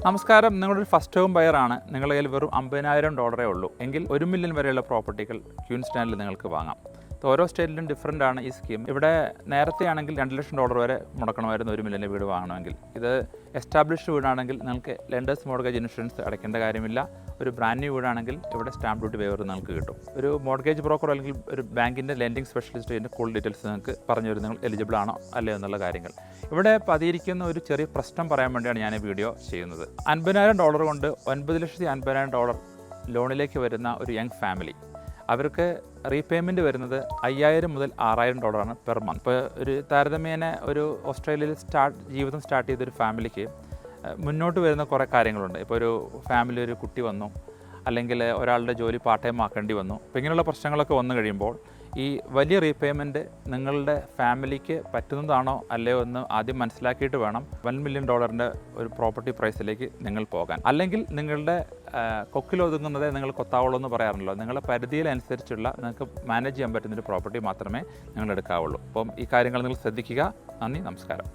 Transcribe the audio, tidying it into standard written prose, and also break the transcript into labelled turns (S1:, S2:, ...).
S1: നമസ്കാരം. നിങ്ങളൊരു first home ബയറാണ്. നിങ്ങളുടെ കയ്യിൽ വെറും $50,000 ഉള്ളൂ എങ്കിൽ 1 മില്യൺ വരെയുള്ള പ്രോപ്പർട്ടികൾ ക്യൂൻസ്റ്റാനിൽ നിങ്ങൾക്ക് വാങ്ങാം. ഓരോ സ്റ്റേറ്റിലും ഡിഫറൻ്റ് ആണ് ഈ സ്കീം. ഇവിടെ നേരത്തെ ആണെങ്കിൽ $2 ലക്ഷം വരെ മുടക്കണമായിരുന്നു 1 മില്യൻ്റെ വീട് വാങ്ങണമെങ്കിൽ. ഇത് എസ്റ്റാബ്ലിഷ്ഡ് വീടാണെങ്കിൽ നിങ്ങൾക്ക് ലെൻഡേഴ്സ് മോർഗേജ് ഇൻഷുറൻസ് അടയ്ക്കേണ്ട കാര്യമില്ല. ഒരു ബ്രാൻഡ് ന്യൂ വീടാണെങ്കിൽ ഇവിടെ സ്റ്റാമ്പ് ഡ്യൂട്ടി വേവർ നിങ്ങൾക്ക് കിട്ടും. ഒരു മോർഗേജ് ബ്രോക്കർ അല്ലെങ്കിൽ ഒരു ബാങ്കിൻ്റെ ലെൻഡിങ് സ്പെഷ്യലിസ്റ്റ് ഇതിൻ്റെ കൂടുതൽ ഡീറ്റെയിൽസ് നിങ്ങൾക്ക് പറഞ്ഞു തരും, നിങ്ങൾ എലിജിബിൾ ആണോ അല്ലയോ എന്നുള്ള കാര്യങ്ങൾ. ഇവിടെ പതിയിരിക്കുന്ന ഒരു ചെറിയ പ്രശ്നം പറയാൻ വേണ്ടിയാണ് ഞാൻ ഈ വീഡിയോ ചെയ്യുന്നത്. $50,000 കൊണ്ട് $9,50,000 ലോണിലേക്ക് വരുന്ന ഒരു യങ് ഫാമിലി, അവർക്ക് റീപേയ്മെൻറ്റ് വരുന്നത് $5,000 മുതൽ $6,000 പെർ മന്ത്. ഇപ്പോൾ ഒരു താരതമ്യേന ഒരു ഓസ്ട്രേലിയയിൽ ജീവിതം സ്റ്റാർട്ട് ചെയ്തൊരു ഫാമിലിക്ക് മുന്നോട്ട് വരുന്ന കുറേ കാര്യങ്ങളുണ്ട്. ഇപ്പോൾ ഒരു ഫാമിലി, ഒരു കുട്ടി വന്നു, അല്ലെങ്കിൽ ഒരാളുടെ ജോലി പാർട്ട് ടൈം ആക്കേണ്ടി വന്നു. അപ്പോൾ ഇങ്ങനെയുള്ള പ്രശ്നങ്ങളൊക്കെ വന്നു കഴിയുമ്പോൾ ഈ വലിയ റീപേയ്മെൻറ്റ് നിങ്ങളുടെ ഫാമിലിക്ക് പറ്റുന്നതാണോ അല്ലയോ എന്ന് ആദ്യം മനസ്സിലാക്കിയിട്ട് വേണം $1 മില്യൺ ഒരു പ്രോപ്പർട്ടി പ്രൈസിലേക്ക് നിങ്ങൾ പോകാൻ. അല്ലെങ്കിൽ നിങ്ങളുടെ കൊക്കിലൊതുങ്ങുന്നതേ നിങ്ങൾ കൊത്താവുള്ളൂ എന്ന് പറയാറുണ്ടല്ലോ. നിങ്ങളുടെ പരിധിയിലനുസരിച്ചുള്ള നിങ്ങൾക്ക് മാനേജ് ചെയ്യാൻ പറ്റുന്നൊരു പ്രോപ്പർട്ടി മാത്രമേ നിങ്ങൾ എടുക്കാവുള്ളൂ. അപ്പം ഈ കാര്യങ്ങൾ നിങ്ങൾ ശ്രദ്ധിക്കുക. നന്ദി, നമസ്കാരം.